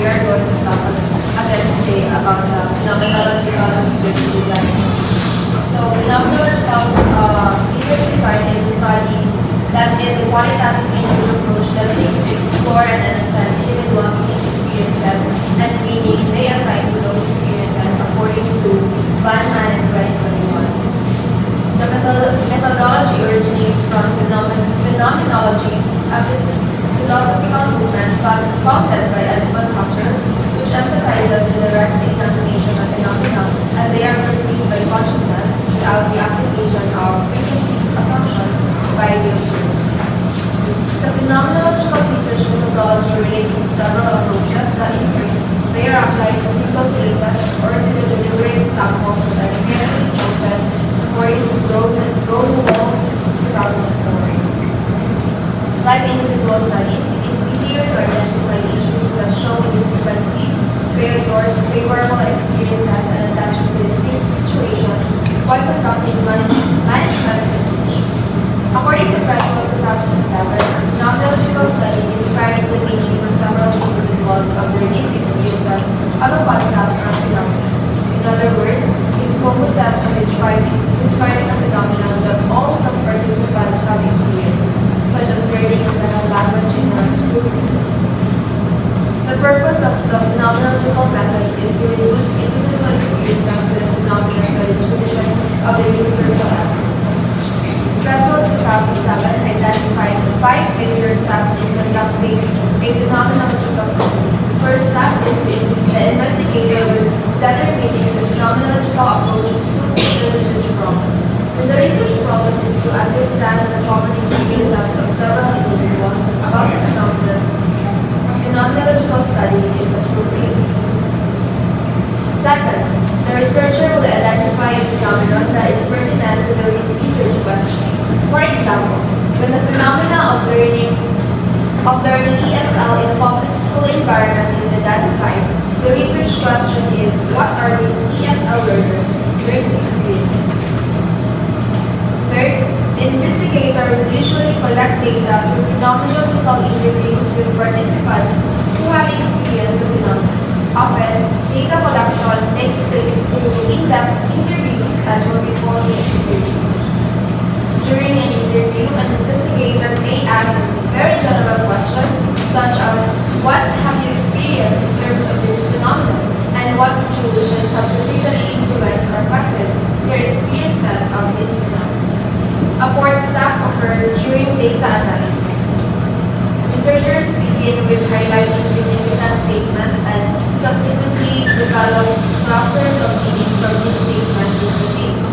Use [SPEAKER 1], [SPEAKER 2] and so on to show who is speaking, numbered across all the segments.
[SPEAKER 1] we are going to talk again today about the phenomenological research design. So phenomenological research design is a study that is a qualitative research approach that seeks to explore and understand individuals' each experiences and meaning they assign to those experiences according to Banman and 2021. The methodology originates from phenomenology, a philosophical movement founded by Edmund Husserl, which emphasizes the direct examination of phenomena as they are perceived by consciousness without the application of preconceived assumptions by the observer. The phenomenological research methodology relates to several approaches that in turn they are applied to single cases or to the deliberate samples that are carefully chosen according to Growell 2004. Like individual studies, it is easier to identify issues that show discrepancies, failures, favorable experiences, and attach to distinct situations while conducting management research. According to Growell 2007, phenomenological study describes the meaning for several individuals of their lived experiences of a concept or phenomenon. In other words, it focuses on describing a phenomenon that all the participants have experienced, such as learning a second language in a school system. The purpose of the phenomenological method is to reduce individual experience to the phenomenon by description of the universal aspects. Growell 2007 identified the 5 major steps in conducting a phenomenological study. The first step is to the investigator with determining the phenomenological approach suits the research problem. And the research problem is to understand the common experiences of several individuals about the phenomenon. A phenomenological study is appropriate. Second, the researcher will identify a phenomenon that is pertinent to the research question. For example, when the phenomena of learning ESL in a public school environment is identified, the research question is, what are these ESL learners learning experiences? Third, the investigator will usually collect data through phenomenological interviews with participants who have experienced the phenomenon. Often, data collection takes place through in-depth interviews and multiple interviews. During an interview, an investigator may ask very general questions such as, what have you experienced in terms of this phenomenon, and what situations have particularly influenced or affected your experiences of this phenomenon. A fourth step occurs during data analysis. Researchers begin with highlighting significant statements and subsequently develop clusters of meaning from these statements into themes.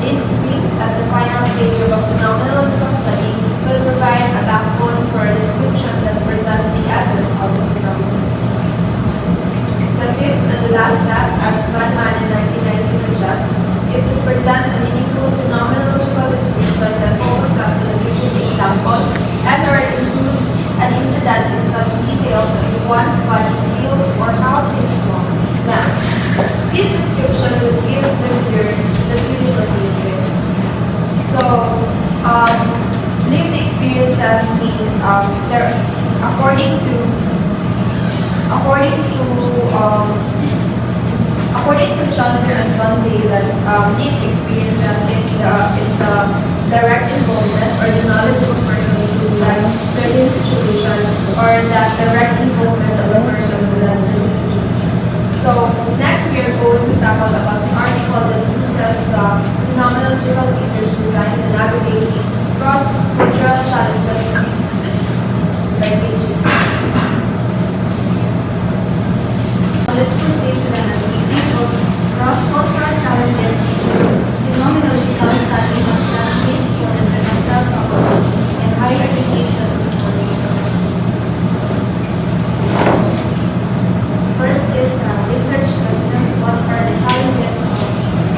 [SPEAKER 1] This brings at the final stage of a phenomenological study will provide a backbone for a description that presents the essence of the phenomenon. The fifth and the last step, as Banman in 1990 suggests, is to present a meaningful phenomenological description that focuses on a given example and/or includes an incident in such details as one's body feels or how things smell. This description will give the reader the feeling of living. So, lived experiences means according to Chandler and Van Dalen, lived experiences is the direct involvement or the knowledge of a person who led certain situation or the direct involvement of a person who led certain situation. So next we are going to tackle about the article that uses the phenomenological research design to navigate cross-cultural challenges by teaching.
[SPEAKER 2] Let's proceed to the navigating of cross-cultural challenges in phenomenological study of studies for environmental topology and higher education supporting universities. First is research questions. What are the challenges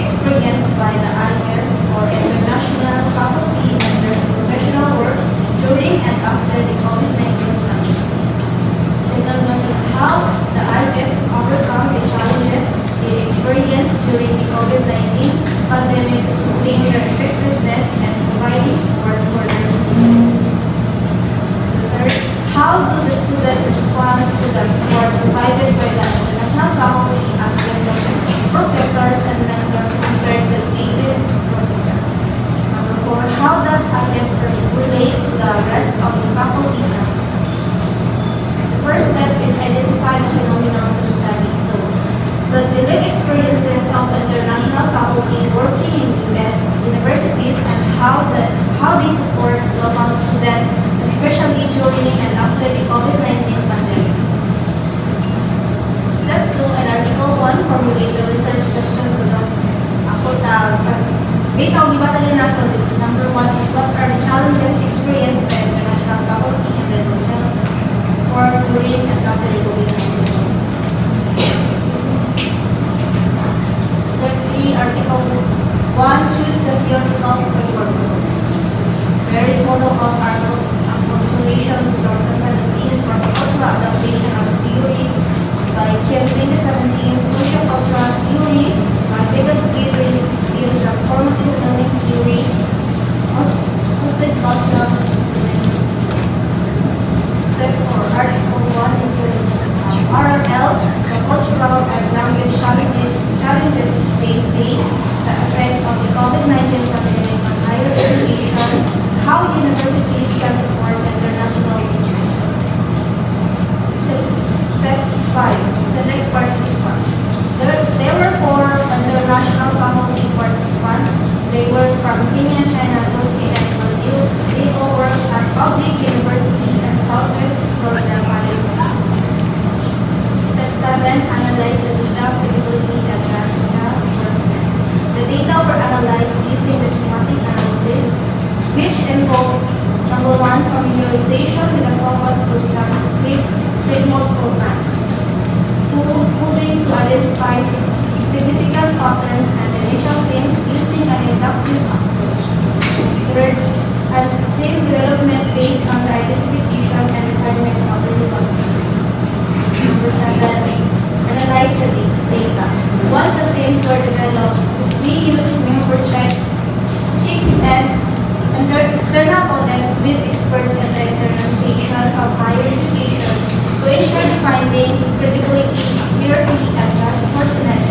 [SPEAKER 2] experienced by the IF or international faculty in their professional work during and after the COVID-19 pandemic? Second one is how the IF overcome the adopted by the international faculty as well professors and mentors compared with native professors. Number 4, how does IF relate to the rest of the faculty landscape? The first step is identify the phenomenon to study. So, the lived experiences of the international faculty working in U.S. universities and how they support local students, especially during and after the COVID-19 pandemic. Step 2, and Article 1, formulate the research questions. So, based on the nila, so number 1 is what are the challenges experienced by international faculty and their for during and after the COVID-19. Step 3, Article 1, choose the theoretical framework. There is model of Constellation 2017 for cultural adaptation of theory by Kim 2017, social cultural theory by Vygotsky 2016, transformative learning theory, hosted cultural. Step 4, Article 1 RRL, the cultural and language challenges they face, the effects of the COVID-19 pandemic on higher education, how universities can support international research. Step 5, select participants. There were 4 international faculty participants. They were from Kenya, China, Turkey, and Brazil. They all worked at public university and Southwest Florida College. Step 7, analyze the data, credibility, and rationale. The data were analyzed using the thematic analysis, which involved number 1, familiarization with the focus programs, remote programs. 2, moving to identify significant patterns and initial themes using an inductive approach. 3rd, and theme development based on the identification and refinement of the new patterns. Number 7, analyze the data. Once the themes were developed, we used member checks and external audits with experts in the internationalization of higher education to ensure the findings, credibility, accuracy, and trustworthiness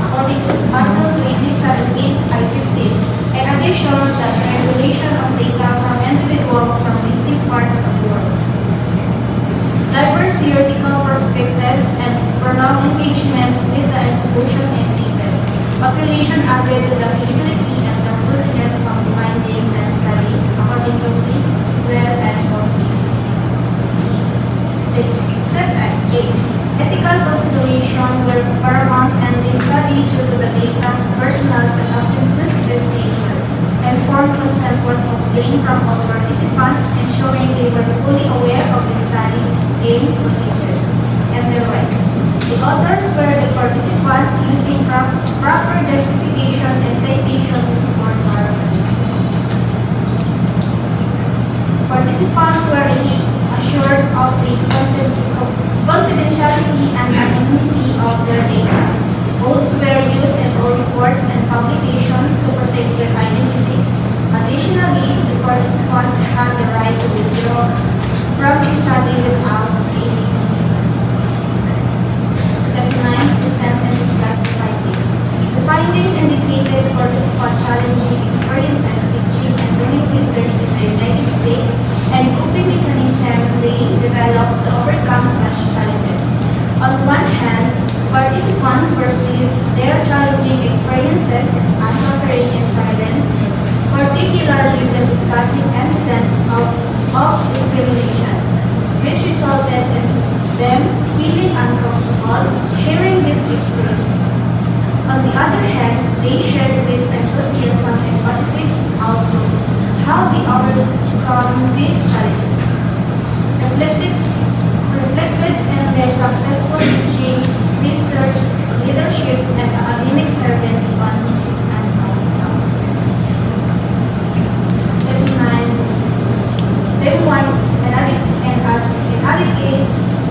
[SPEAKER 2] according to Article 2017 I-15. In addition, the regulation of data from individuals from distinct parts of the world. Diverse theoretical perspectives and prolonged engagement with the institution and people. Population added to the feasibility and trustworthiness of finding and study according to this well and quality. Step 8. Ethical consideration were paramount and they studied due to the data's personal and often sensitive nature. Informed consent was obtained from all participants, ensuring they were fully aware of the study's aims, procedures, and their rights. The authors were the participants using proper justification and citation to support our participants were assured of the confidentiality and anonymity of their data. Oaths were used in all reports and publications to protect their identities. Additionally, the participants had the right to withdraw from the study without any consequences. Step 9, present and discuss the findings. The findings indicated participant challenging experiences with cheap and doing research in the United States and coping mechanism they developed to overcome such challenges. On one hand, participants perceived their challenging experiences as suffering in silence, particularly when discussing incidents of discrimination, which resulted in them feeling uncomfortable sharing these experiences. On the other hand, they shared with enthusiasm and positive outlooks how they overcome these challenges, reflected in their successful teaching, research, leadership, and academic service on and out. Step 9. They want inadequate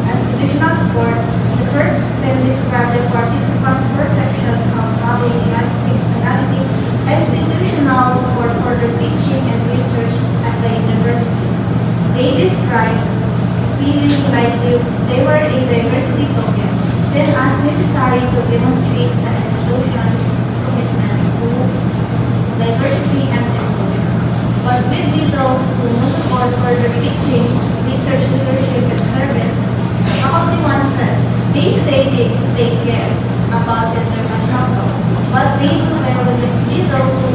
[SPEAKER 2] institutional support. The first then describe the participant perceptions of having inadequate institutional support for their teaching and research at the university. They described feeling like they were a diversity token. necessary to demonstrate an institution's commitment to diversity and inclusion. But with little to no support for their teaching, research, leadership, and service, the faculty once said, they say they take care about international law, but they do very little to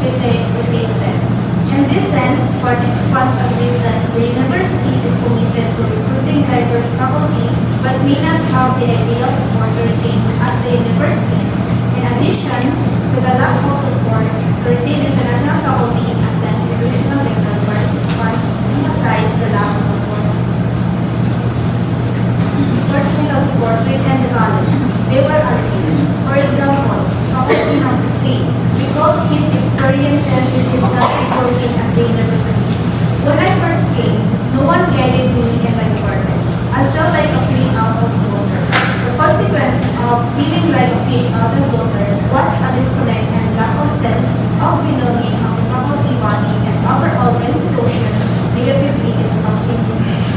[SPEAKER 2] retain them. In this sense, participants agree that the university is committed to recruiting diverse faculty, but may not have the ideal support to retain at the university. In addition to the lack of support to retain international faculty at the institutional level, participants emphasize the lack of support. Technical support within the college. They were arguing. For example, faculty number 3 recalled his experiences with his classmate working at the university. When I first came, no one guided me in my department. I felt like a fish out of water. The consequence of feeling like a fish out of water was a disconnect and lack of sense of belonging of the faculty body and overall institution negatively impacting his life.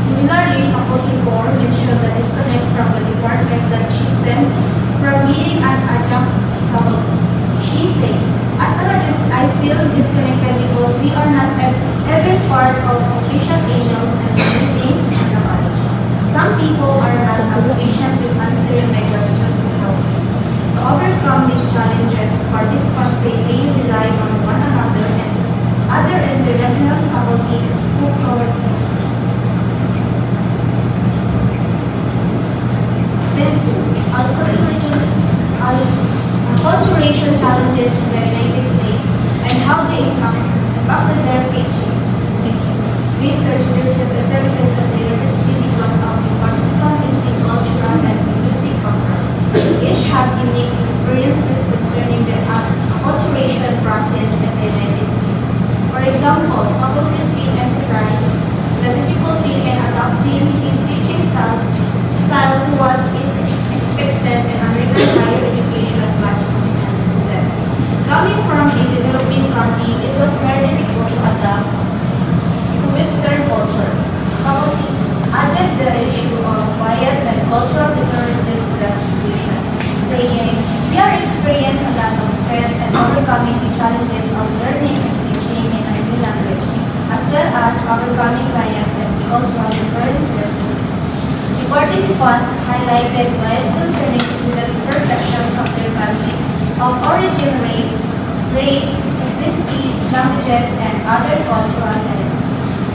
[SPEAKER 2] Similarly, faculty 4 mentioned the disconnect from the department that she stemmed from being an adjunct faculty. She said, as an adjunct, I feel disconnected because we are not every part of official emails and meetings in the college. Some people are not as patient with answering my question to help me. To overcome these challenges, participants say they rely on one another and other international faculty who cover. Then acculturation challenges in the United States and how they impacted their teaching, research, leadership, and services at the university because of the participant distinct cultural and linguistic backgrounds. Each had unique experiences concerning the acculturation process in the United States. For example, faculty emphasized the difficulty in adapting his teaching style to what is expected in American higher education classrooms and students. Coming from a developing country, it was very difficult to adapt to Western culture. Faculty added the issue of bias and cultural differences to the situation, saying, we are experiencing a lot of stress and overcoming the challenges of learning and teaching in a new language, as well as overcoming bias and cultural differences. The participants highlighted bias concerning students' perceptions of their families, of origin, race, ethnicity, languages, and other cultural elements.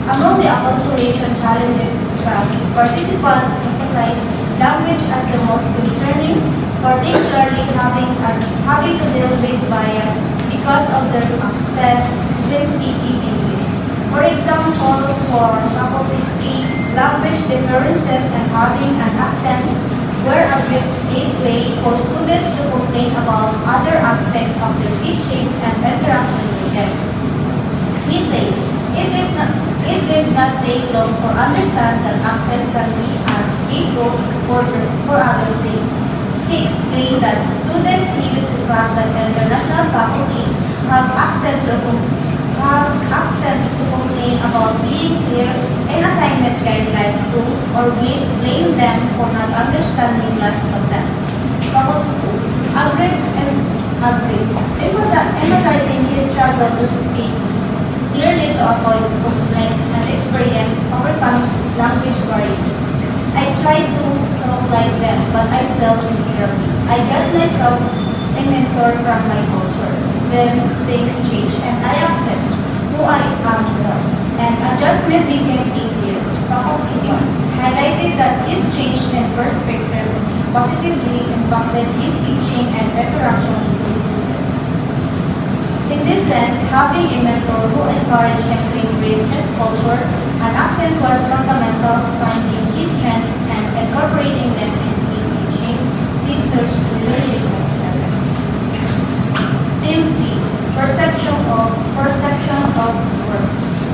[SPEAKER 2] Among the acculturation challenges discussed, participants emphasized language as the most concerning, particularly having to deal with bias because of their accents when speaking English. For example, for faculty 3, language differences and having an accent were a gateway for students to complain about other aspects of their teachings and interaction with them. He said, it did not take long to understand that accent can be as gateway for other things. He explained that students use the fact that international faculty have accents to complain about being clear in assignment guidelines to or blame them for not understanding class content. Faculty 2 agreed, emphasizing his struggle to speak clearly to avoid complaints and experience overcoming language barriers. I tried to talk like them, but I felt miserable. I got myself a mentor from my culture. Then things changed and I accept who I am now. And adjustment became easier. Faculty 1 highlighted that his change in perspective positively impacted his teaching and interaction with his students. In this sense, having a mentor who encouraged him to embrace his culture and accent was fundamental to finding his strengths and incorporating them in his teaching, research, leadership, and services. Theme 3, Perception of work.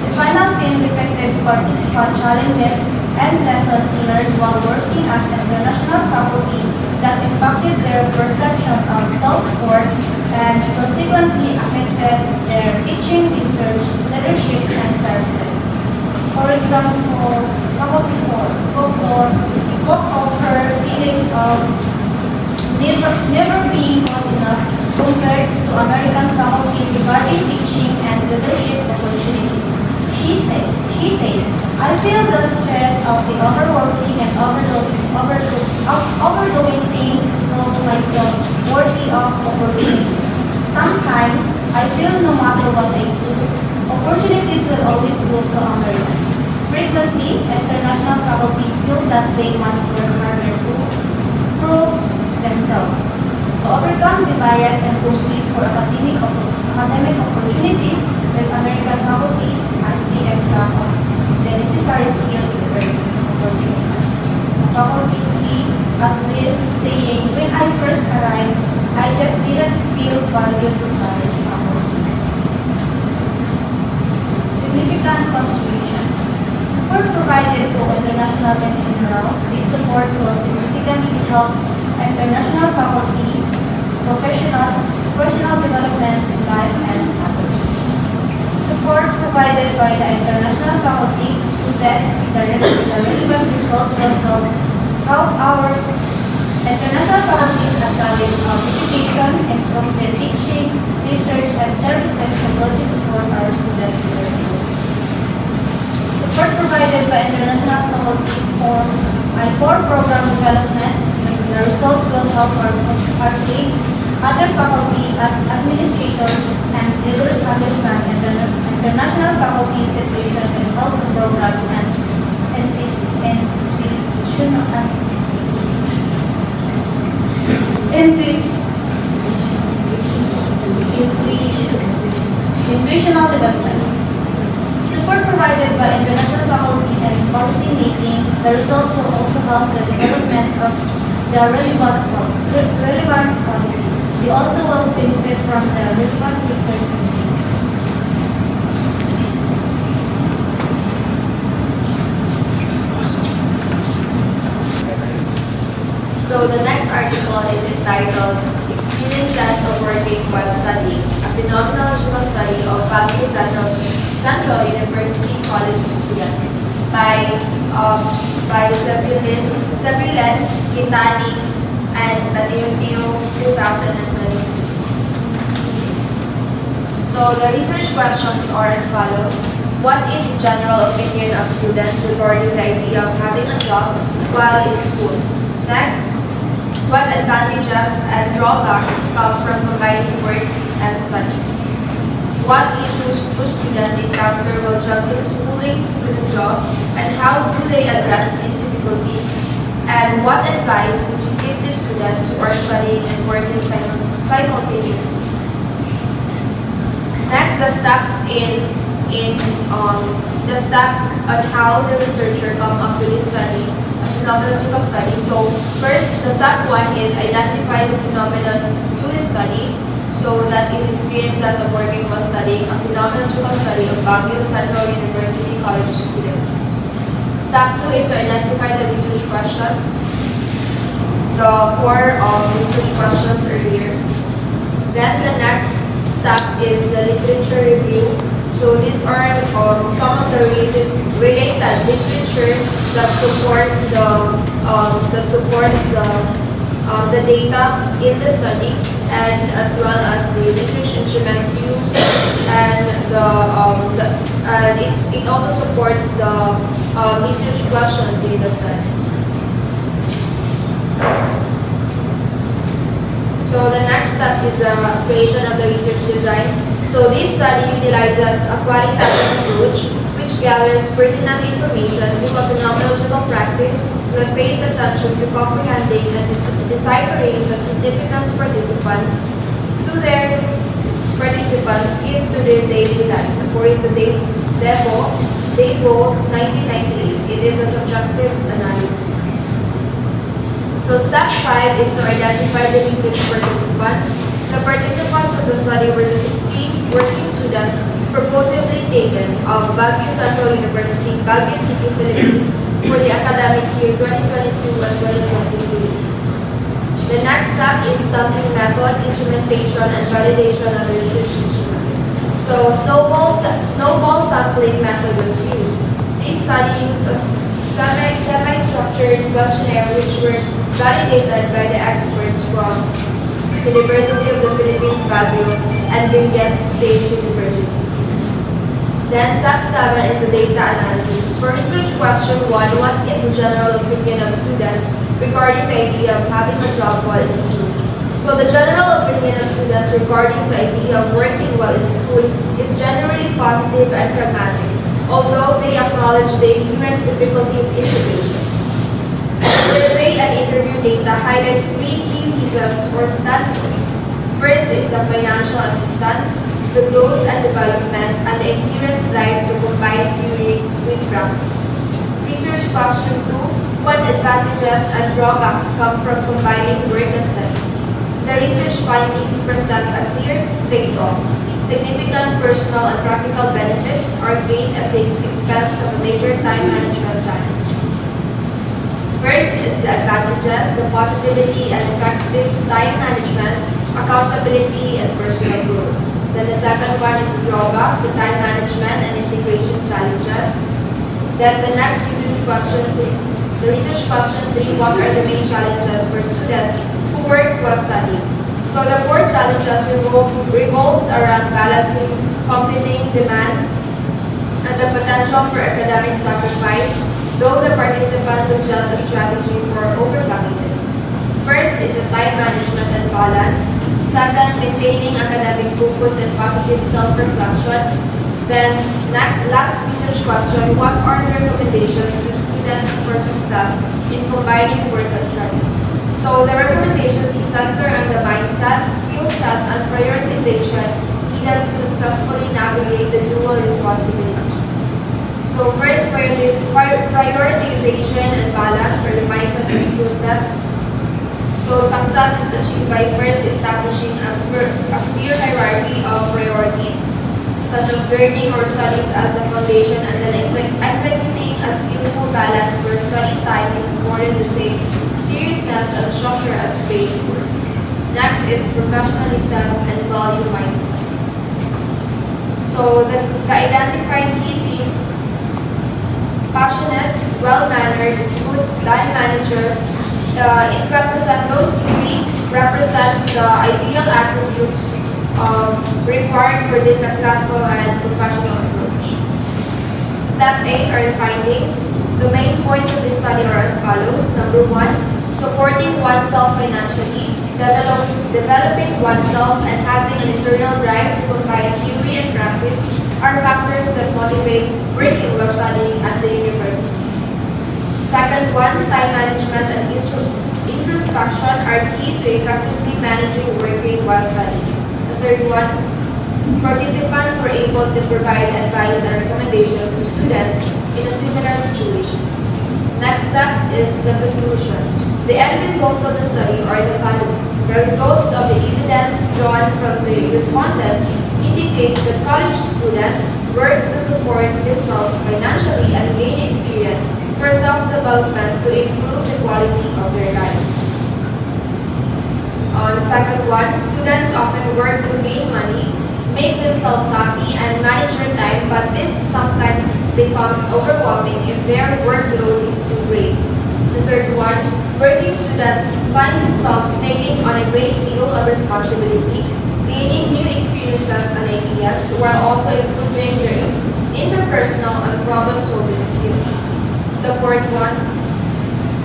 [SPEAKER 2] The final theme depicted participant challenges and lessons learned while working as international faculty that impacted their perception of self-worth and consequently affected their teaching, research, leadership, and services. For example, faculty 4 spoke of her never being good enough compared to American faculty regarding teaching and leadership opportunities. She said, I feel the stress of the overworking and overdoing things to prove myself worthy of opportunities. Sometimes I feel no matter what I do, opportunities will always go to Americans. Frequently, international faculty feel that they must work harder to prove themselves. To overcome the bias and compete for academic opportunities with American faculty as the extra of the necessary skills to earn opportunities. The faculty agreed, saying, when I first arrived, I just didn't feel valued by the faculty. Significant contributions. Support provided to international and general. This support will significantly help international faculty, professionals, personal development in life, and others. Support provided by the international faculty to students, the relevant results will help our international faculties at college of education, improve their teaching, research, and services to support our students in their field. Support provided by international faculty for program development. The results will help our colleagues, other faculty, administrators, and leaders understand international faculty situation and help programs and institutional development. Support provided by international faculty and policy making, the result will also help the development of the relevant policies. They also will benefit from the relevant research.
[SPEAKER 1] So the next article is entitled Experiences of Working While Studying, a Phenomenological Study of Baguio Central University College Students by Sabrilen, Kitani, and Mateo 2020. So the research questions are as follows. What is the general opinion of students regarding the idea of having a job while in school? Next, what advantages and drawbacks come from combining work and studies? What issues do students encounter while juggling schooling with a job, and how do they address these difficulties? And what advice would you give to students who are studying and working simultaneously? Next, the steps on how the researcher come up with this study, a phenomenological study. So first, the step one is identify the phenomenon to the study. So that is experiences of working while studying, a phenomenological study of Baguio Central University College students. Step two is to identify the research questions. The four research questions are here. Then the next step is the literature review. So these are some of the related literature that supports the data in the study, and as well as the research instruments used, and it also supports the research questions in the study. So the next step is the creation of the research design. So this study utilizes a qualitative approach which gathers pertinent information to a phenomenological practice that pays attention to comprehending and deciphering the significance participants give to their daily lives. According to Devo 1998, it is a subjective analysis. So step 5 is to identify the research participants. The participants of the study were the 16 working students proposively taken of Baguio Central University, Baguio City, Philippines for the academic year 2022 and 2023. The next step is sampling method, instrumentation, and validation of the research instrument. So snowball sampling method was used. This study used a semi-structured questionnaire which were validated by the experts from University of the Philippines, Baguio, and Benguet State University. Then step 7 is the data analysis. For research question 1, what is the general opinion of students regarding the idea of having a job while in school? So the general opinion of students regarding the idea of working while in school is generally positive and pragmatic, although they acknowledge the inherent difficulty in integration. Survey and interview data highlight 3 key reasons or standpoints. First is the financial assistance, the growth and development, and the inherent drive to combine theory with practice. Research question 2, what advantages and drawbacks come from combining work and studies? The research findings present a clear trade-off. Significant personal and practical benefits are gained at the expense of a major time management challenge. First is the advantages, the positivity and effective time management, accountability, and personal growth. Then the second one is the drawbacks, the time management and integration challenges. Then the next research question 3, the research question 3, what are the main challenges for students who work while studying? So the 4 challenges revolves around balancing competing demands and the potential for academic sacrifice, though the participants adjust a strategy for overcoming this. First is the time management and balance. Second, maintaining academic focus and positive self-reflection. Then, last research question, what are the recommendations to students for success in combining work and studies? So, the recommendations center on the mindset, skill set, and prioritization needed to successfully navigate the dual responsibilities. So, first, prioritization and balance, or the mindset and skill set. So success is achieved by first establishing a clear hierarchy of priorities, such as learning or studies as the foundation, and then executing a skillful balance where study time is afforded the same seriousness and structure as paid work. Next is professionalism and value mindset. So the identified key themes: passionate, well-mannered, good time manager. It represents those three represents the ideal attributes required for this successful and professional approach. Step 8 are the findings. The main points of this study are as follows. Number 1, supporting oneself financially, developing oneself, and having an internal drive to combine theory and practice are factors that motivate working while studying at the university. Second one, time management and introspection are key to effectively managing working while studying. The third one, participants were able to provide advice and recommendations to students in a similar situation. Next step is the conclusion. The end results of the study are the following. The results of the evidence drawn from the respondents indicate that college students work to support themselves financially and gain experience for self-development to improve the quality of their lives. The second one, students often work to gain money, make themselves happy, and manage their time, but this sometimes becomes overwhelming if their workload is too great. The third one, working students find themselves taking on a great deal of responsibility, gaining new experiences and ideas, while also improving their interpersonal and problem-solving skills. The fourth one,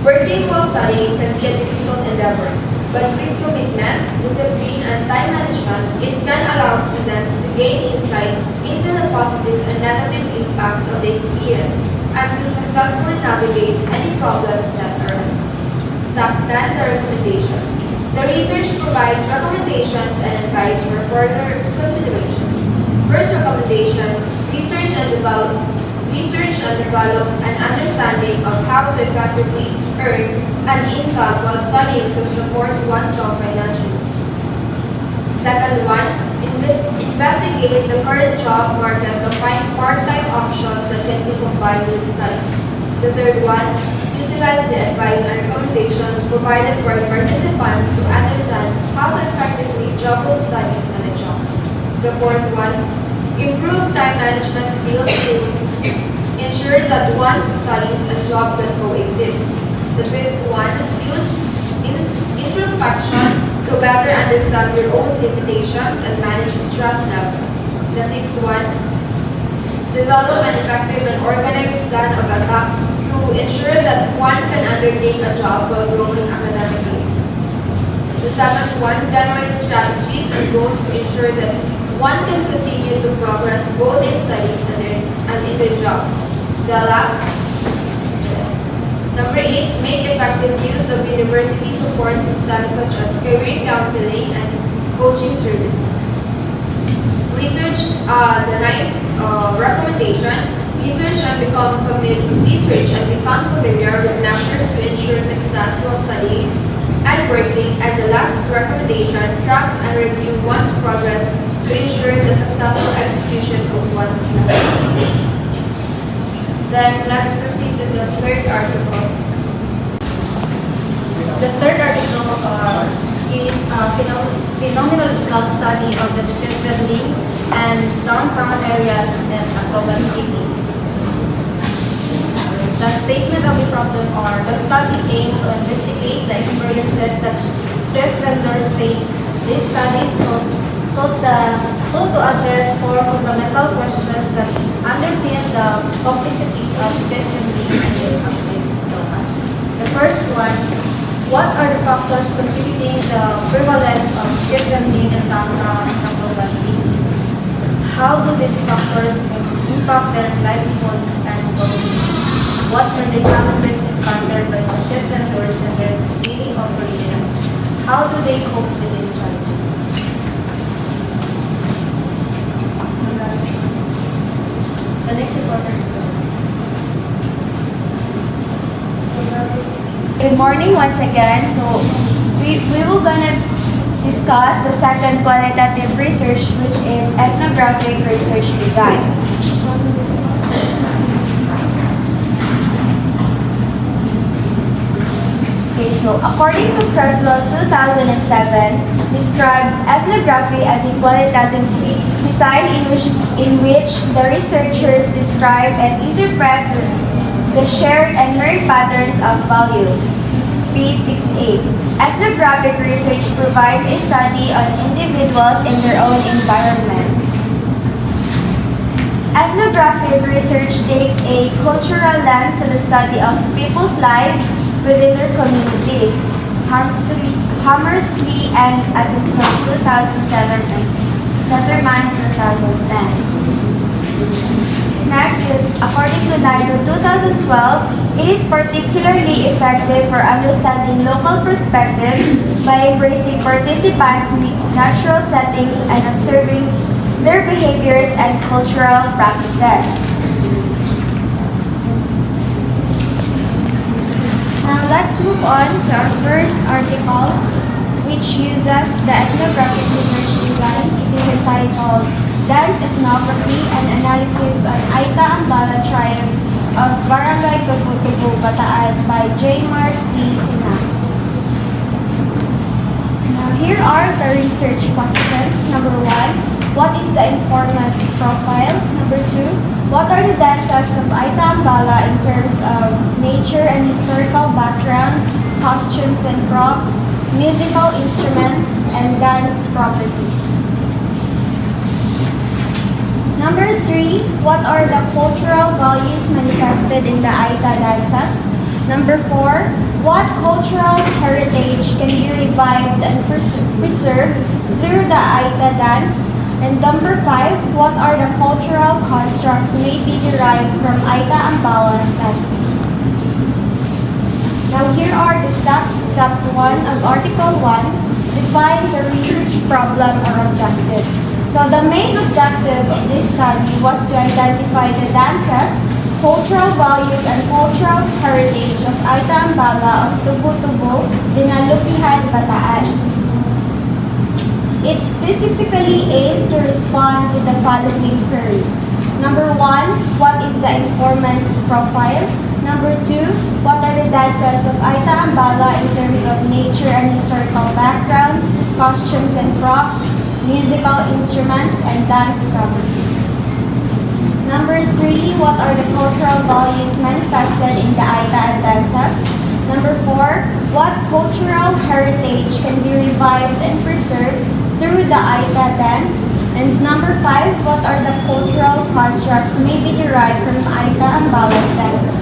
[SPEAKER 1] working while studying can be a difficult endeavor, but with commitment, discipline, and time management, it can allow students to gain insight into the positive and negative impacts of the experience and to successfully navigate any problems that arise. Step 10, the recommendation. The research provides recommendations and advice for further considerations. First recommendation, research and develop an understanding of how to effectively earn an income while studying to support oneself financially. Second one, investigate the current job market to find part-time options that can be combined with studies. The third one, utilize the advice and recommendations provided for participants to understand how to effectively juggle studies and a job. The fourth one, improve time management skills to ensure that one's studies and job can coexist. The fifth one, use introspection to better understand your own limitations and manage stress levels. The sixth one, develop an effective and organized plan of attack to ensure that one can undertake a job while growing academically. The seventh one, generate strategies and goals to ensure that one can continue to progress both in studies and in the job. The last, number 8, make effective use of university support systems such as career counseling and coaching services. Research, the ninth recommendation, research and become familiar with measures to ensure success while studying and working. And the last recommendation, track and review one's progress to ensure the successful execution of one's plan. Then let's proceed to the third article.
[SPEAKER 2] The third article is a phenomenological study of the street vending and downtown area in Tacloban City. The statement of the problem are: the study aimed to investigate the experiences that street vendors face. This study sought to address four fundamental questions that underpin the complexities of street vending and this aspect. The first one: what are the factors contributing the prevalence of street vending in downtown Tacloban City? How do these factors impact their livelihoods and well-being? What are the challenges encountered by the street vendors in their daily operations? How do they cope with these challenges? The next reporter is
[SPEAKER 3] Good morning once again. So we will gonna discuss the second qualitative research, which is ethnographic research design. Okay, so according to Creswell 2007, describes ethnography as a qualitative design in which the researchers describe and interpret the shared and learned patterns of values. P68. Ethnographic research provides a study on individuals in their own environment. Ethnographic research takes a cultural lens to the study of people's lives within their communities. Hammersley and Atkinson 2007 and Fetterman 2010. Next is, according to NIDO 2012, it is particularly effective for understanding local perspectives by embracing participants' natural settings and observing their behaviors and cultural practices.
[SPEAKER 4] Now let's move on to our first article, which uses the ethnographic research design. It is entitled Dance Ethnography and Analysis on Aita Ambala Tribe of Barangay Tubu, Bataan by J. Mark T. Sina. Now here are the research questions. Number 1, what is the informant's profile? Number 2, what are the dances of Aita Ambala in terms of nature and historical background, costumes and props, musical instruments, and dance properties? Number 3, what are the cultural values manifested in the Aita dances? Number 4, what cultural heritage can be revived and preserved through the Aita dance? And number 5, what are the cultural constructs may be derived from Aita Ambala's dances? Now here are the steps. Step 1 of Article 1, define the research problem or objective. So the main objective of this study was to identify the dances, cultural values, and cultural heritage of Aita Ambala of Tubu-Tubu, Dinalupihan, Bataan. It specifically aimed to respond to the following queries. Number 1, what is the informant's profile? Number 2, what are the dances of Aita Ambala in terms of nature and historical background, costumes and props, musical instruments, and dance properties? Number 3, what are the cultural values manifested in the Aita dances? Number 4, what cultural heritage can be revived and preserved through the Aita dance? And number 5, what are the cultural constructs may be derived from Aita and Balas dances?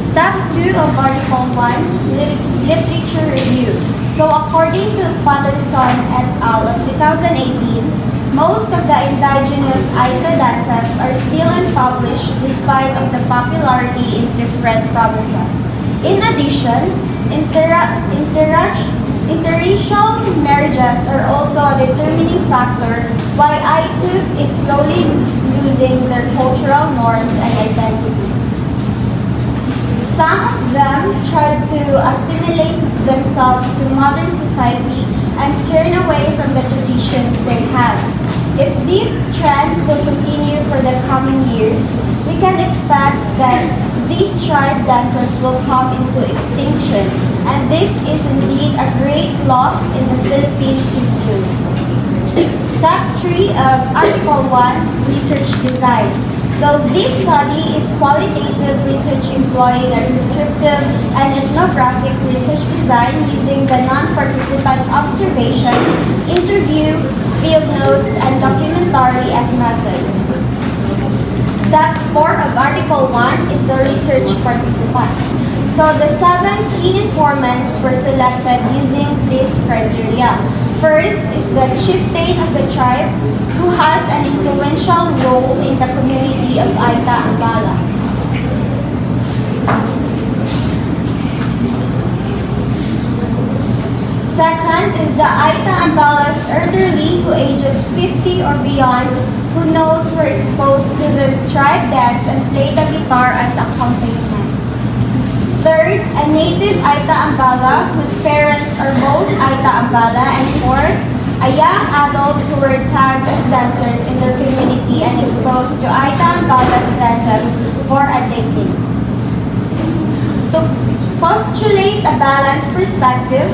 [SPEAKER 4] Step 2 of Article 1, Literature Review. So according to Patterson et al. Of 2018, most of the indigenous Aita dances are still unpublished despite of the popularity in different provinces. In addition, interracial marriages are also a determining factor why Aitus is slowly losing their cultural norms and identity. Some of them try to assimilate themselves to modern society and turn away from the traditions they have. If this trend will continue for the coming years, we can expect that these tribe dances will come into extinction, and this is indeed a great loss in the Philippine history. Step 3 of Article 1, Research Design. So this study is qualitative research employing a descriptive and ethnographic research design using the non-participant observation, interview, field notes, and documentary as methods. Step 4 of Article 1 is the research participants. So the 7 key informants were selected using this criteria. First is the chieftain of the tribe who has an influential role in the community of Aita and Bala. Second is the Aita and Bala's elderly who ages 50 or beyond who knows were exposed to the tribe dance and play the guitar as accompaniment. Third, a native Aita and Bala whose parents are both Aita and Bala. And fourth, a young adult who were tagged as dancers in their community and exposed to Aita and Bala's dances for a decade. To postulate a balanced perspective,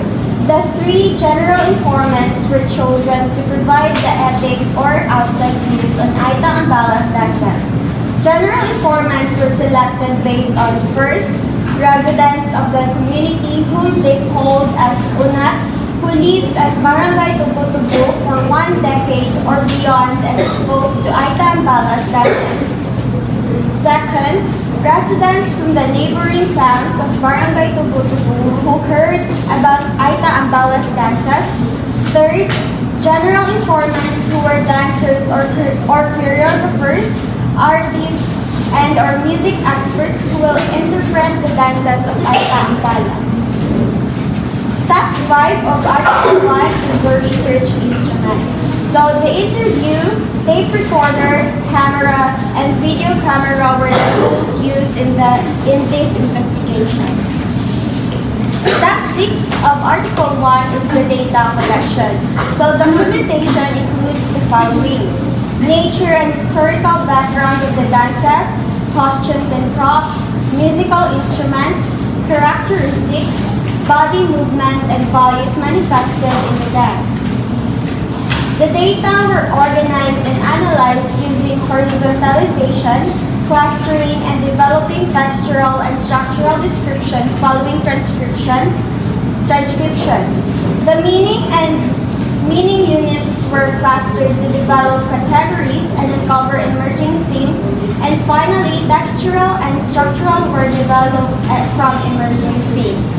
[SPEAKER 4] the 3 general informants were chosen to provide the ethic or outside views on Aita and Bala's dances. General informants were selected based on first, residents of the community whom they called as Unat, who lives at Barangay Tubo-Tubo for 1 decade or beyond and exposed to Aita and Bala's dances. Second, residents from the neighboring towns of Barangay Tubo-Tubo who heard about Aita and Bala's dances. Third, general informants who were dancers or choreographers, artists, and or music experts who will interpret the dances of Aita and Bala. Step 5 of Article 1 is the research instrument. So the interview, tape recorder, camera, and video camera were the tools used in this investigation. Step 6 of Article 1 is the data collection. So documentation includes the following: nature and historical background of the dances, costumes and props, musical instruments, characteristics, body movement, and values manifested in the dance. The data were organized and analyzed using horizontalization, clustering, and developing textual and structural description following transcription. The meaning units were clustered to develop categories and uncover emerging themes, and finally, textural and structural were developed from emerging themes.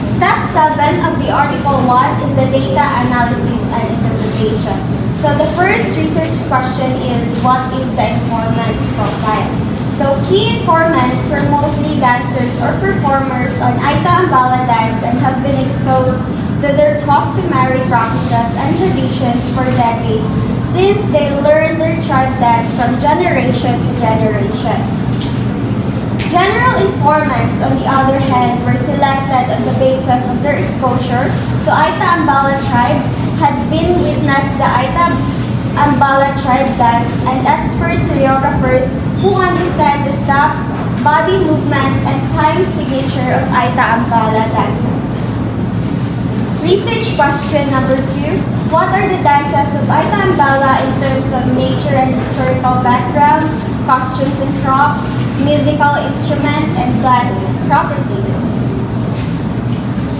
[SPEAKER 4] Step 7 of the Article 1 is the data analysis and interpretation. So the first research question is, what is the informant's profile? So key informants were mostly dancers or performers on Aita and Bala dance and have been exposed to their customary practices and traditions for decades since they learned their tribe dance from generation to generation. General informants, on the other hand, were selected on the basis of their exposure to Aita and Bala tribe, had been witnessed the Aita and Bala tribe dance, and expert choreographers who understand the steps, body movements, and time signature of Aita and Bala dances. Research question number 2. What are the dances of Aita and Bala in terms of nature and historical background, costumes and props, musical instrument, and dance properties?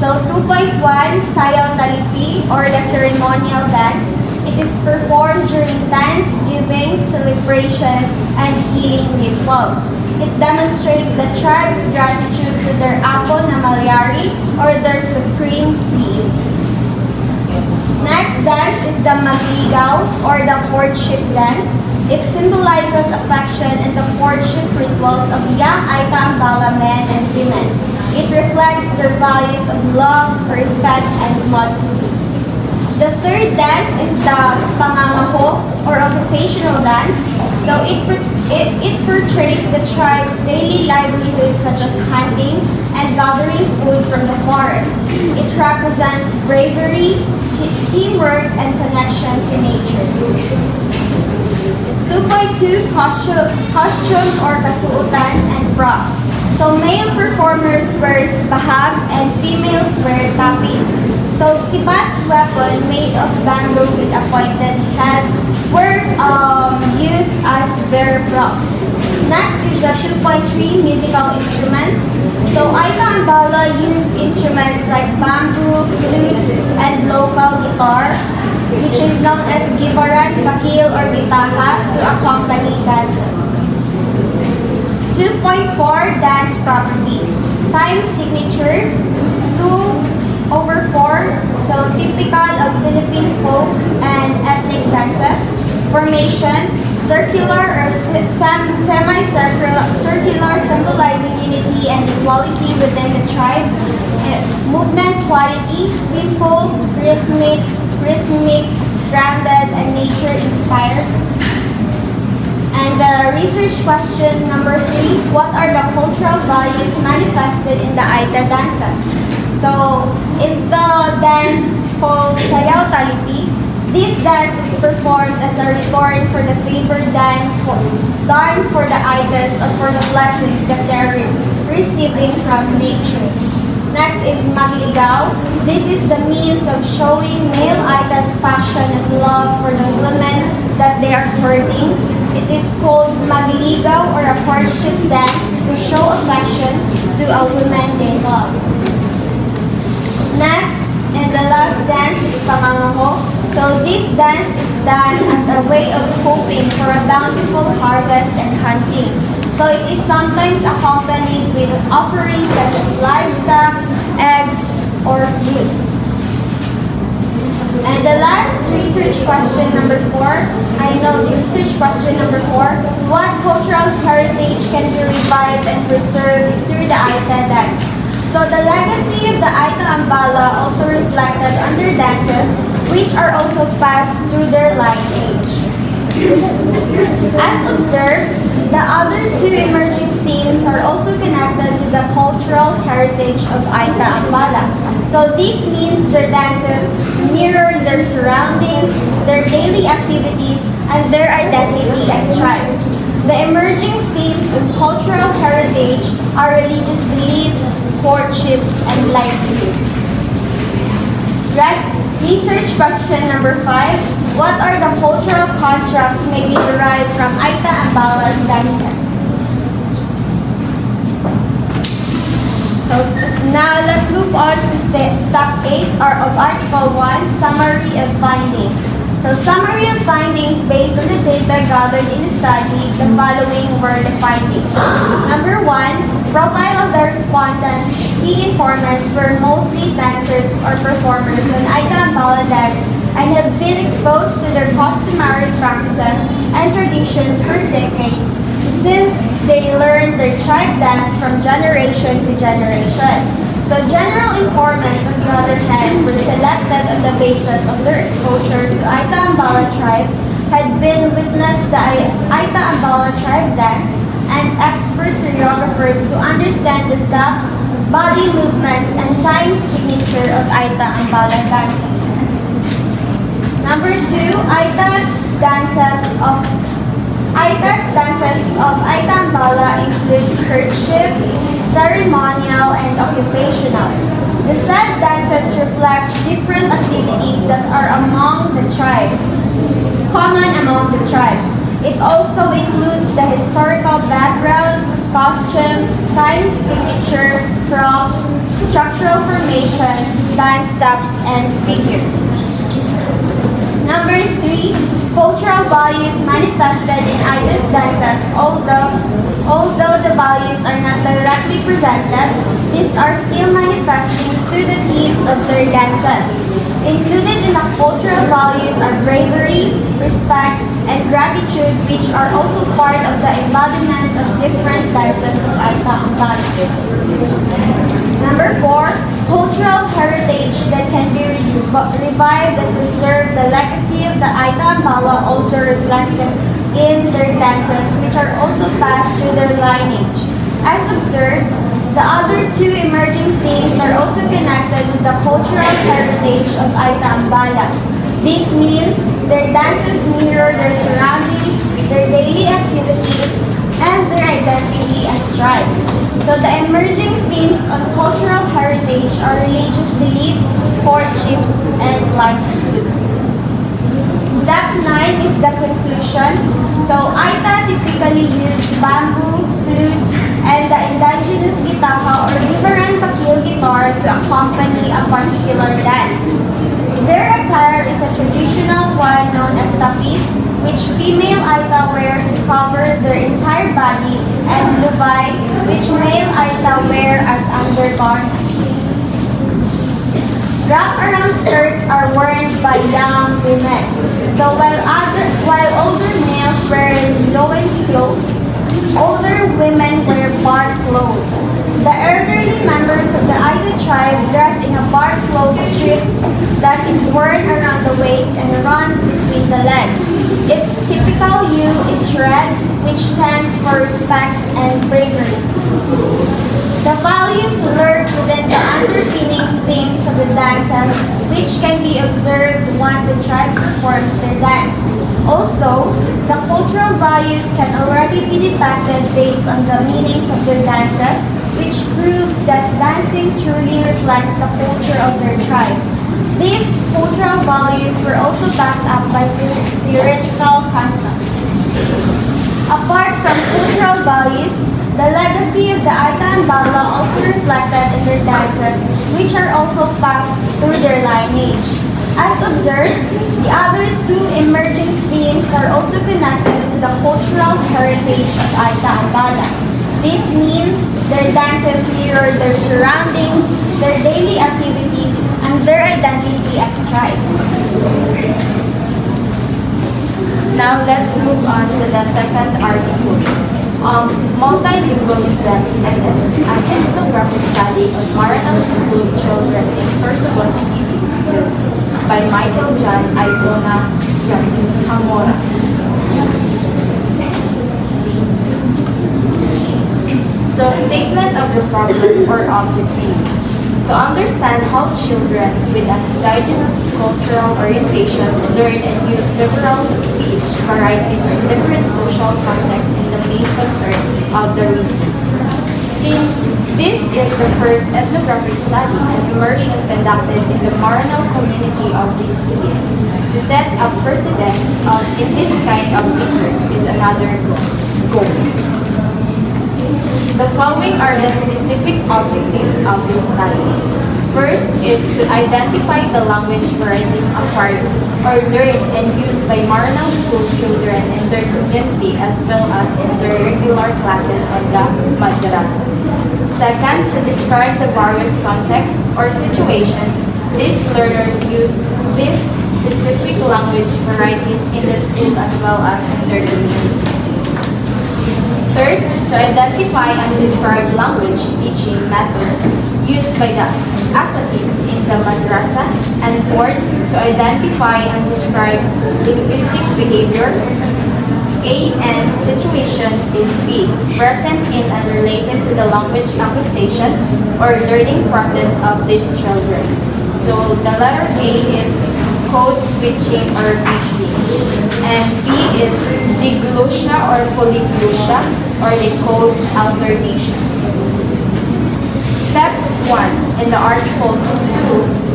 [SPEAKER 4] So 2.1, Sayaw Talipi, or the ceremonial dance. It is performed during Thanksgiving celebrations and healing rituals. It demonstrates the tribe's gratitude to their Apo na Malayari, or their supreme deity. Next dance is the Magligaw, or the courtship dance. It symbolizes affection and the courtship rituals of young Aita and Bala men and women. It reflects their values of love, respect, and modesty. The third dance is the Pangangaho, or occupational dance. So it portrays the tribe's daily livelihood, such as hunting and gathering food from the forest. It represents bravery, teamwork, and connection to nature. 2.2, costume or kasuotan and props. So male performers wear bahag and females wear tapis. So sipat weapon made of bamboo with a pointed head were used as their props. Next is the 2.3, musical instruments. So Aita and Bala use instruments like bamboo, flute, and local guitar, which is known as gibaran, bakil, or bitaha, to accompany dances. 2.4, dance properties. Time signature, 2/4, so typical of Philippine folk and ethnic dances. Formation, circular or semi-circular, symbolizing unity and equality within the tribe. Movement quality, simple, rhythmic, grounded, and nature-inspired. And the research question number 3, what are the cultural values manifested in the Aita dances? So, in the dance called Sayaw Talipi, this dance is performed as a return for the favor done for the Aitas or for the blessings that they are receiving from nature. Next is Magligaw. This is the means of showing male Aitas' passion and love for the women that they are courting. It is called Magligaw, or a courtship dance to show affection to a woman they love. Next, and the last dance is Pangangaho. So this dance is done as a way of hoping for a bountiful harvest and hunting. So it is sometimes accompanied with offerings such as livestock, eggs, or fruits. And the last research question number 4, research question number 4, what cultural heritage can be revived and preserved through the Aita dance? So the legacy of the Aita and Bala also reflected on their dances, which are also passed through their lineage. As observed, the other two emerging themes are also connected to the cultural heritage of Aita and Bala. So this means their dances mirror their surroundings, their daily activities, and their identity as tribes. The emerging themes of cultural heritage are religious beliefs, courtships, and livelihood. Research question number 5. What are the cultural constructs may be derived from Aita and Bala's dances? So now let's move on to step 8 of Article 1, Summary of Findings. So summary of findings based on the data gathered in the study, the following were the findings. Number 1, profile of the respondents. Key informants were mostly dancers or performers in Aita and Bala dance and have been exposed to their customary practices and traditions for decades since they learned their tribe dance from generation to generation. So general informants, on the other hand, were selected on the basis of their exposure to Aita and Bala tribe, had been witnessed the Aita and Bala tribe dance, and expert choreographers who understand the steps, body movements, and time signature of Aita and Bala dances. Number 2, Aita's dances of Aita and Bala include courtship, ceremonial, and occupational. The said dances reflect different activities that are common among the tribe. It also includes the historical background, costume, time signature, props, structural formation, dance steps, and figures. Number 3, cultural values manifested in Aida's dances. Although the values are not directly presented, these are still manifesting through the themes of their dances. Included in the cultural values are bravery, respect, and gratitude, which are also part of the embodiment of different dances of Aita Ambala. Number 4, cultural heritage that can be revived and preserved. The legacy of the Aita Ambala also reflected in their dances, which are also passed through their lineage. As observed, the other two emerging themes are also connected to the cultural heritage of Aita Ambala. This means their dances mirror their surroundings, their daily activities, and their identity as tribes. So the emerging themes on cultural heritage are religious beliefs, courtships, and livelihood. Step 9 is the conclusion. So Aita typically use bamboo, flute, and the indigenous guitarra or different pakil guitar to accompany a particular dance. Their attire is a traditional one known as tapis, which female Aita wear to cover their entire body, and lubay, which male Aita wear as undergarments. Wrap-around skirts are worn by young women. So while older males wear loin clothes, older women wear bark clothes. The elderly members of the Aita tribe dress in a bark cloth strip that is worn around the waist and runs between the legs. Its typical hue is red, which stands for respect and bravery. The values lurk within the underpinning themes of the dances, which can be observed once the tribe performs their dance. Also, the cultural values can already be detected based on the meanings of their dances, which proves that dancing truly reflects the culture of their tribe. These cultural values were also backed up by theoretical concepts. Apart from cultural values, the legacy of the Aita Ambala also reflected in their dances, which are also passed through their lineage. As observed, the other two emerging themes are also connected to the cultural heritage of Aita Ambala. This means their dances mirror their surroundings, their daily activities, and their identity as tribes.
[SPEAKER 1] Now let's move on to the second article. Multilingualism and an ethnographic study of Maranaw school children in Sorsogon City, Philippines, by Michael John Ivona Hamora. So, statement of the problem or objectives. To understand how children with an indigenous cultural orientation learn and use several speech varieties in different social contexts in the main concern of the reasons. Since this is the first ethnographic study and immersion conducted in the Maranaw community of this city, to set up precedents in this kind of research is another goal. The following are the specific objectives of this study. First is to identify the language varieties acquired or learned and used by Maranaw school children in their community as well as in their regular classes on the madrasa. Second, to describe the various contexts or situations these learners use these specific language varieties in the school as well as in their community. Third, to identify and describe language teaching methods used by the asatids in the madrasa. And fourth, to identify and describe linguistic behavior. A and situation is B, present in and related to the language acquisition or learning process of these children. So the letter A is code switching or mixing. And B is diglossia or polyglossia or the code alternation. Step 1 in the Article 2,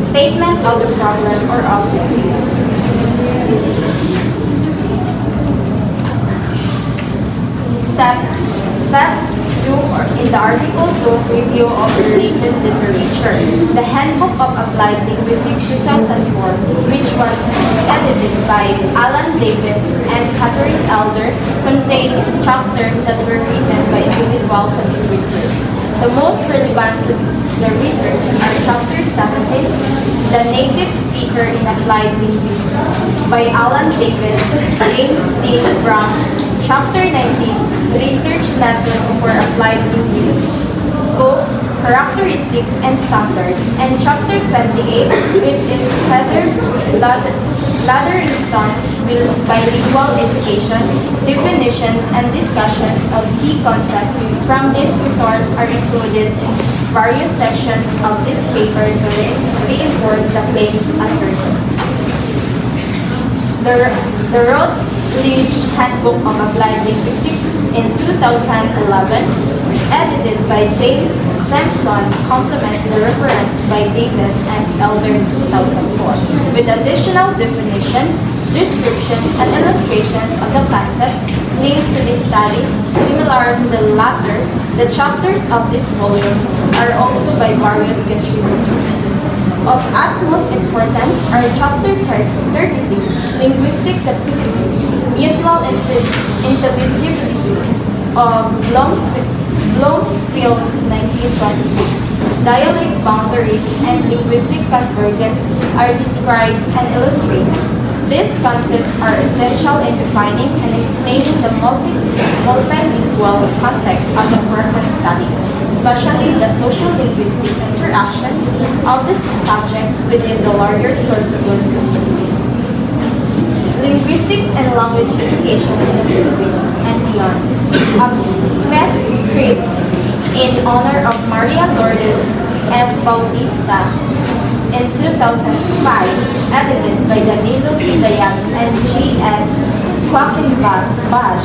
[SPEAKER 1] Statement of the Problem or Objectives. Step 2 in the Article 2, Review of Related Literature. The Handbook of Applied Linguistics 2004, which was edited by Alan Davis and Catherine Elder, contains chapters that were written by individual contributors. The most relevant to the research are Chapter 17, The Native Speaker in Applied Linguistics by Alan Davis, James D. Browns, Chapter 19, Research Methods for Applied Linguistics, Scope, Characteristics, and Standards, and Chapter 28, which is Heather Ladder-Instone's Bilingual Education, Definitions and Discussions of Key Concepts. From this resource are included in various sections of this paper to reinforce the claims asserted. The Routledge Handbook of Applied Linguistics in 2011, edited by James Sampson, complements the reference by Davis and Elder 2004, with additional definitions, descriptions, and illustrations of the concepts linked to this study. Similar to the latter, the chapters of this volume are also by various contributors. Of utmost importance are Chapter 36, Linguistic Categories, Mutual Intelligibility of Bloomfield 1926, Dialect Boundaries and Linguistic Convergence are described and illustrated. These concepts are essential in defining and explaining the multilingual context of the present study, especially the social-linguistic interactions of the subjects within the larger source code community. Linguistics and Language Education in the Philippines and beyond. A fest script in honor of Maria Lourdes S. Bautista in 2005, edited by Danilo Pidayat and G.S. Quackenbash,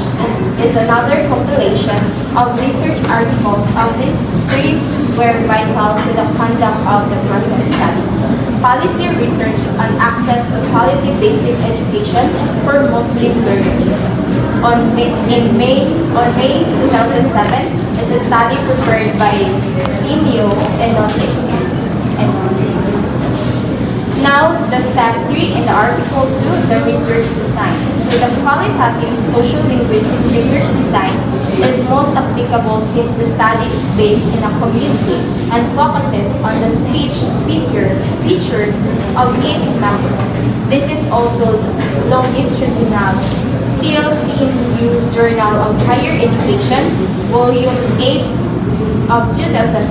[SPEAKER 1] is another compilation of research articles. Of these, 3 were vital to the conduct of the present study. Policy research on access to quality basic education for Muslim learners. On May 2007 is a study prepared by Simio Enote. Now, the step 3 in the Article 2, the research design. So the qualitative social linguistic research design is most applicable since the study is based in a community and focuses on the speech features of its members. This is also longitudinal. Still seen New Journal of Higher Education, Volume 8 of 2014,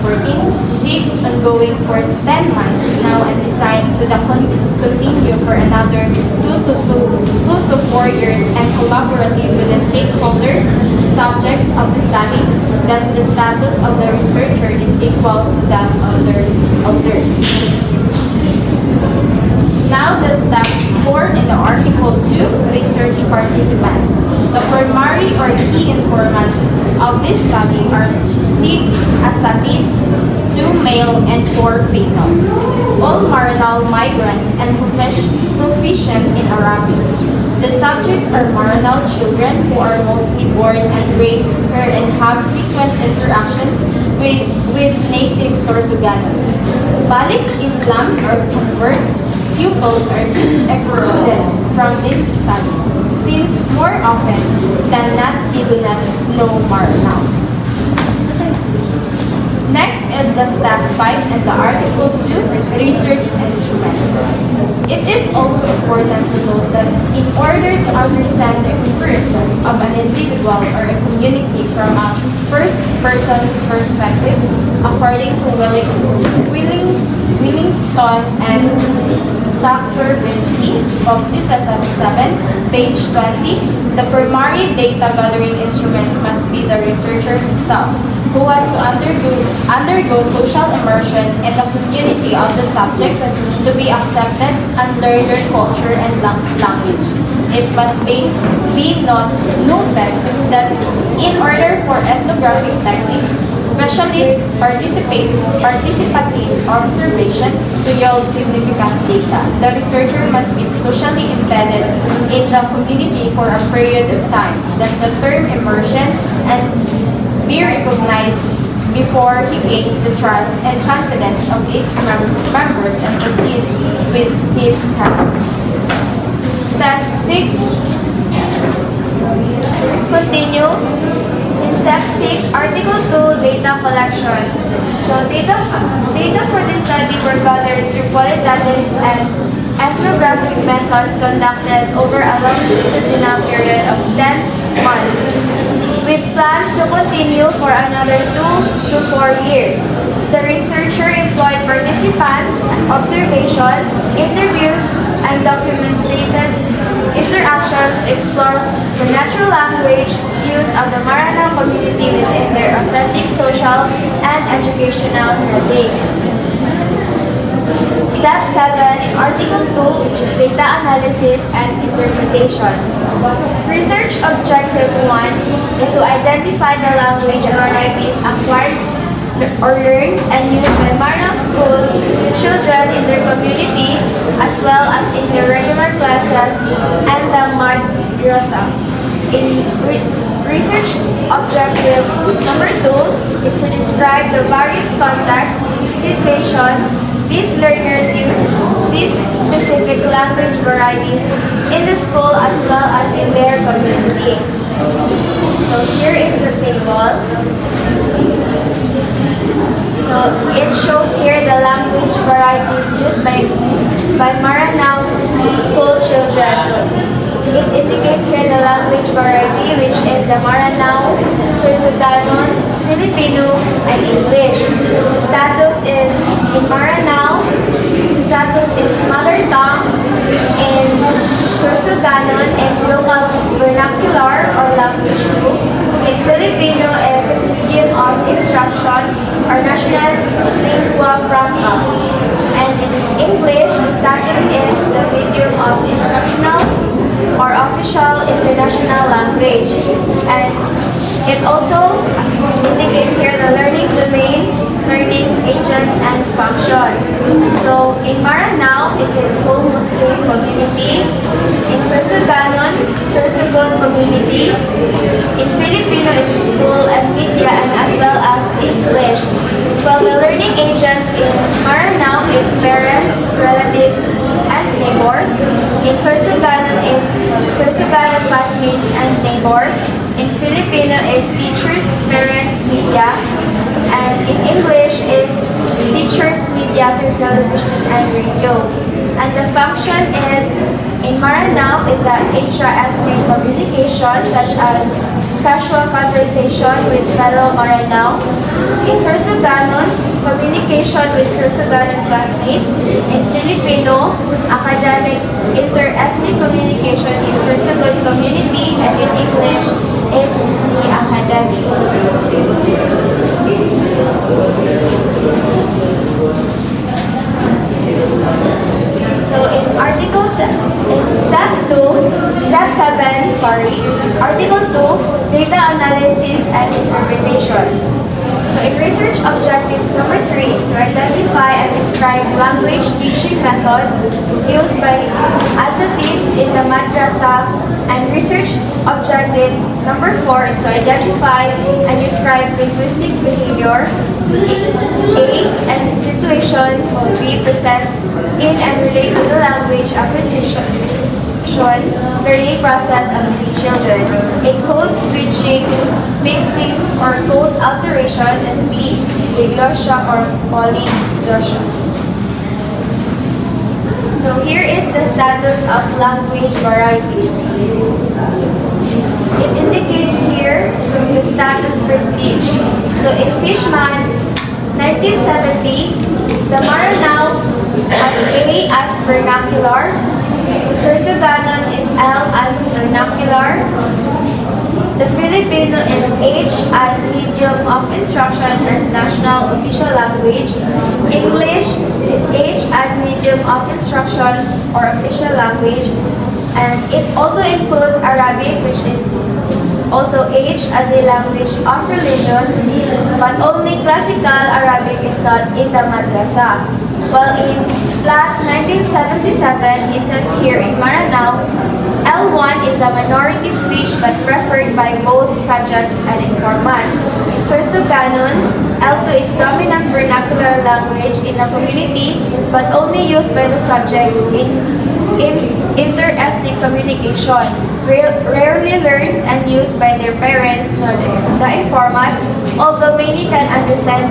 [SPEAKER 1] 6 ongoing for 10 months now and designed to continue for another 2 to 4 years and collaborative with the stakeholders, subjects of the study. Thus, the status of the researcher is equal to that of their elders. Now, the step 4 in the Article 2, research participants. The primary or key informants of this study are 6 asatids, 2 male and 4 females, all Maranal migrants and proficient in Arabic. The subjects are Maranal children who are mostly born and raised here and have frequent interactions with native Sorsoganos. Balik Islam or converts, pupils are excluded from this study, since more often than not they do not know Maranao. Next is the step 5 in the Article 2, research instruments. It is also important to note that in order to understand the experiences of an individual or a community from a first person's perspective, according to Willington and Saxor-Binsky of 2007, page 20, the primary data gathering instrument must be the researcher himself, who has to undergo social immersion in the community of the subjects to be accepted and learn their culture and language. It must be noted that in order for ethnographic techniques, especially participative observation to yield significant data. The researcher must be socially embedded in the community for a period of time. Thus, the term immersion and be recognized before he gains the trust and confidence of its members and proceed with his task. Step 6.
[SPEAKER 3] Continue. In step 6, article 2, data collection. So data for this study were gathered through qualitative and ethnographic methods conducted over a longitudinal period of 10 months, with plans to continue for another 2 to 4 years. The researcher employed participant observation, interviews, and documented interactions to explore the natural language use of the Maranao community within their authentic social and educational setting. Step 7 in Article 2, which is data analysis and interpretation. Research objective 1 is to identify the language varieties acquired or learned and used by Maranao school children in their community as well as in their regular classes and the madrasa. In research objective number 2 is to describe the various contexts, situations these learners use these specific language varieties in the school as well as in their community. So here is the table. So it shows here the language varieties used by Maranao school children. So it indicates here the language variety, which is the Maranao, Sorsoganon, Filipino, and English. The status is in Maranao, the status is mother tongue. In Sorsoganon is local vernacular or language 2. In Filipino is medium of instruction or national lingua franca. And in English, the status is the medium of instructional or official international language. And it also indicates here the learning domain, learning agents, and functions. So in Maranao, it is home Muslim community. In Sorsoganon, Sorsogon community. In Filipino, it is school and media, and as well as English. While the learning agents in Maranao is parents, relatives, and neighbors. In Sorsoganon is Sorsoganon classmates and neighbors. In Filipino is teachers, parents, media. And in English is teachers, media through television and radio. And the function is, in Maranao, is an intra-ethnic communication such as casual conversation with fellow Maranao. In Sorsoganon, communication with Sorsoganon classmates. In Filipino, academic inter-ethnic communication in Sorsogon community. And in English is the academic. So in step 7, article 2, data analysis and interpretation. So in research objective number 3 is to identify and describe language teaching methods used by asatids in the madrasa, and research objective number 4 is to identify and describe linguistic behavior, A, and situation will be present in and relate to the language acquisition learning process of these children. A, code switching, mixing, or code alteration, and B, diglossia or polyglossia. So here is the status of language varieties. It indicates here the status prestige. So in Fishman, 1970, the Maranao has A as vernacular, the Sorsoganon is L as vernacular, the Filipino is H as medium of instruction and national official language, English is H as medium of instruction or official language, and it also includes Arabic, which is Also H as a language of religion, but only classical Arabic is taught in the madrasa. While in Plat 1977, it says here in Maranao, L1 is a minority speech but preferred by both subjects and informant. In Sorsoganon, L2 is dominant vernacular language in the community but only used by the subjects in inter-ethnic communication, rarely learned and used by their parents, the informant, although many can understand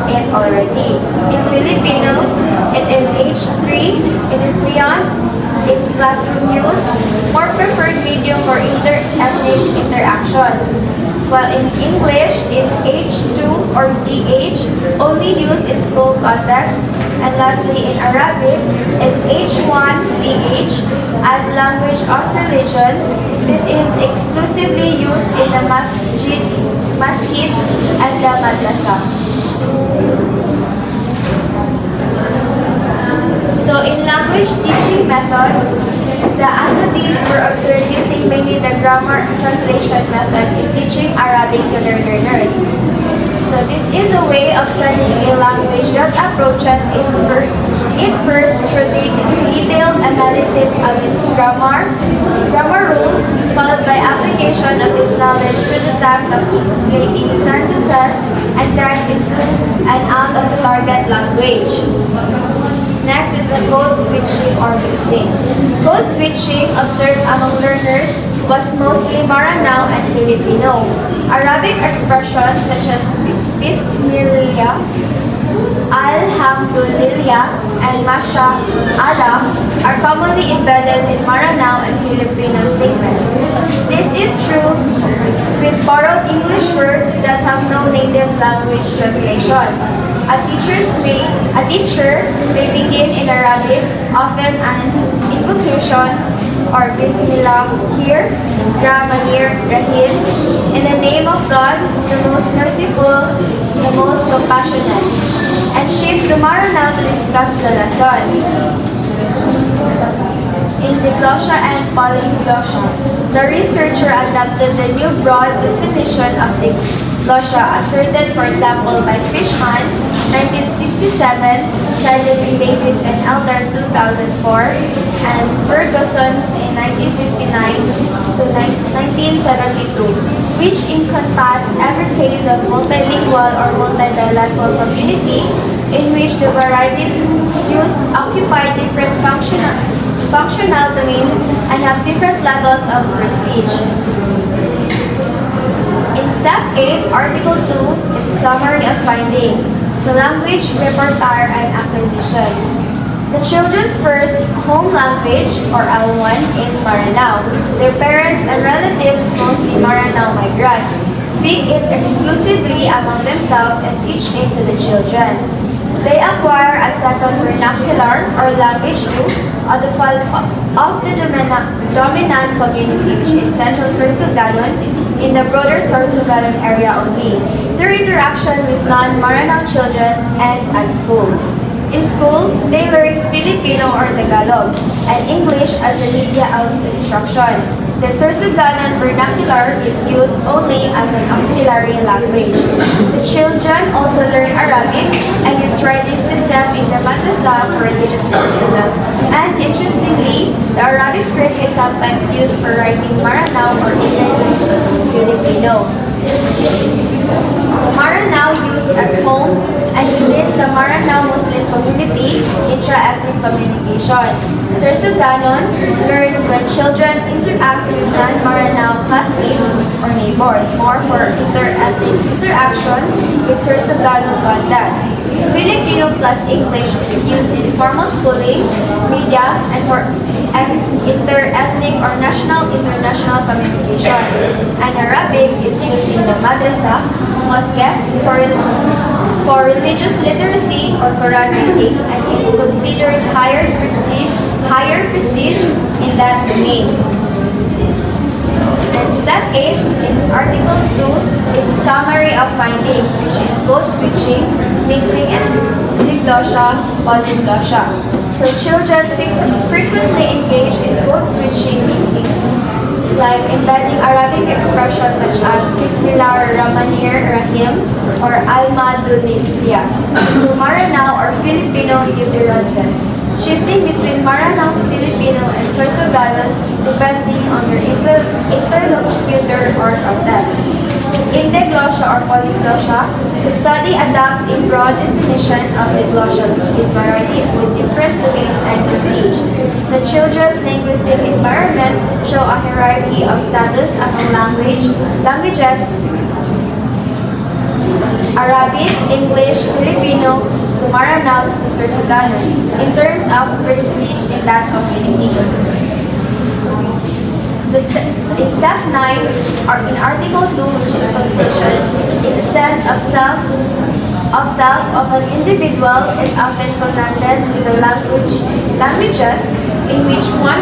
[SPEAKER 3] it already. In Filipino, it is H3, it is beyond its classroom use, more preferred medium for inter-ethnic interactions. While in English is H2 or DH, only used in school context. And lastly, in Arabic is H1 DH as language of religion. This is exclusively used in the masjid and the madrasa. So in language teaching methods, the Asadids were observed using mainly the grammar translation method in teaching Arabic to their learners. So this is a way of studying a language that approaches it first through the detailed analysis of its grammar rules, followed by application of this knowledge through the task of translating sentences and text into and out of the target language. Next is the code switching or mixing. Code switching observed among learners was mostly Maranao and Filipino. Arabic expressions such as Bismillah, Alhamdulillah, and Masha Allah are commonly embedded in Maranao and Filipino statements. This is true with borrowed English words that have no native language translations. A teacher may begin in Arabic, often an invocation or Bismillah here, Rahmanir Rahim, in the name of God, the most merciful, the most compassionate, and shift to Maranao to discuss the lesson. In diglossia and polyglossia, the researcher adapted the new broad definition of diglossia asserted, for example, by Fishman, 1967, cited in Davis and Elder 2004, and Ferguson in 1959 to 1972, which encompassed every case of multilingual or multidialectal community in which the varieties used occupy different functional domains and have different levels of prestige. In Step 8, Article 2 is a summary of findings, the language repertoire and acquisition. The children's first home language, or L1, is Maranao. Their parents and relatives, mostly Maranao migrants, speak it exclusively among themselves and teach it to the children. They acquire a second vernacular or language too of the dominant community, which is Central Sorsoganon, in the broader Sorsoganon area only, through interaction with non-Maranao children and at school. In school, they learn Filipino or Tagalog and English as a media of instruction. The Sorsoganon vernacular is used only as an auxiliary language. The children also learn Arabic and its writing system in the madrasa for religious purposes. And interestingly, the Arabic script is sometimes used for writing Maranao or even Filipino. Maranao used at home and within the Maranao Muslim community, intra-ethnic communication. Sorsoganon learned when children interact with non-Maranao classmates or neighbors, more for inter-ethnic interaction with Sorsoganon context. Filipino plus English is used in formal schooling, media, and for inter-ethnic or national-international communication. And Arabic is used in the madrasa, mosque, for religious literacy or Quran reading, and is considered higher prestige in that domain. And step 8 in Article 2 is the summary of findings, which is code switching, mixing, and diglossia, polyglossia. So children frequently engage in code switching, mixing, like embedding Arabic expressions such as Bismillah Rahmanir Rahim or Almadulillah into Maranao or Filipino utterances, shifting between Maranao, Filipino, and Sorsoganon depending on their interlocutor or context. In diglossia or polyglossia, the study adopts a broad definition of diglossia, which is varieties with different domains and prestige. The children's linguistic environment show a hierarchy of status among languages, Arabic, English, Filipino, to Maranao, to Sorsoganon, in terms of prestige in that community. In step 9, or in article 2, which is conclusion, is a sense of self of an individual is often connected with the languages in which one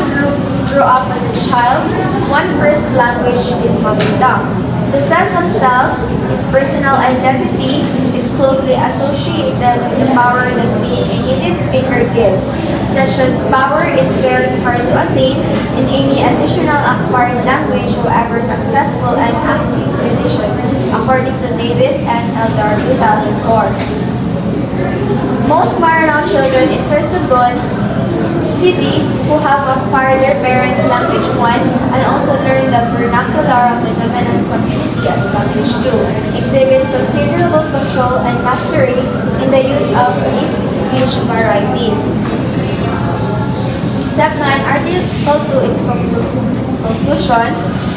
[SPEAKER 3] grew up as a child. One first language is mother tongue. The sense of self, its personal identity, is closely associated with the power that being a native speaker gives. Such as power is very hard to attain in any additional acquired language, however successful and acquisition, according to Davis and Eldar 2004. Most Maranao children in Sorsogon City who have acquired their parents' language 1 and also learned the vernacular of the dominant community as language 2 exhibit considerable control and mastery in the use of these speech varieties. Step 9, Article 2 is conclusion.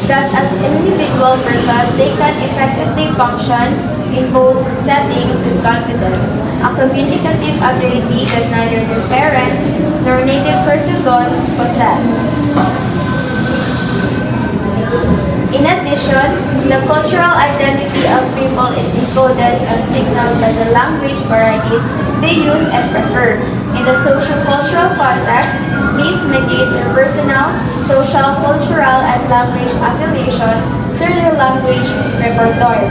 [SPEAKER 3] Thus, as individual persons, they can effectively function in both settings with confidence, a communicative ability that neither their parents nor native Sorsogons possess. In addition, the cultural identity of people is encoded and signaled by the language varieties they use and prefer. In the social-cultural context, these mediate their personal, social, cultural, and language affiliations through their language repertoire,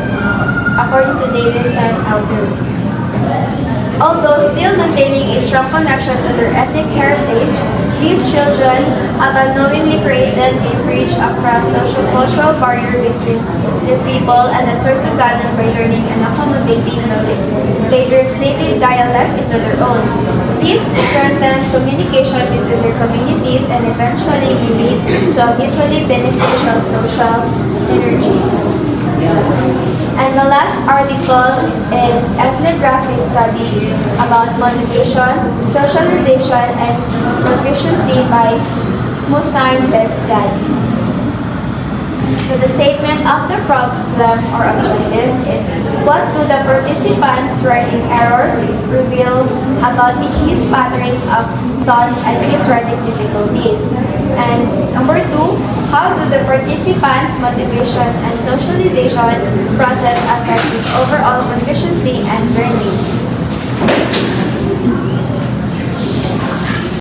[SPEAKER 3] according to Davis and Elder. Although still maintaining a strong connection to their ethnic heritage, these children have unknowingly created a bridge across social-cultural barrier between their people and the Sorsoganon by learning and accommodating the later's native dialect into their own. This strengthens communication between their communities and eventually will lead to a mutually beneficial social synergy. And the last article is Ethnographic study about motivation, socialization, and proficiency by Musain BSNED. So the statement of the problem or objectives is, what do the participants' writing errors reveal about his patterns of thought and his writing difficulties? And number 2, how do the participants' motivation and socialization process affect his overall proficiency and learning?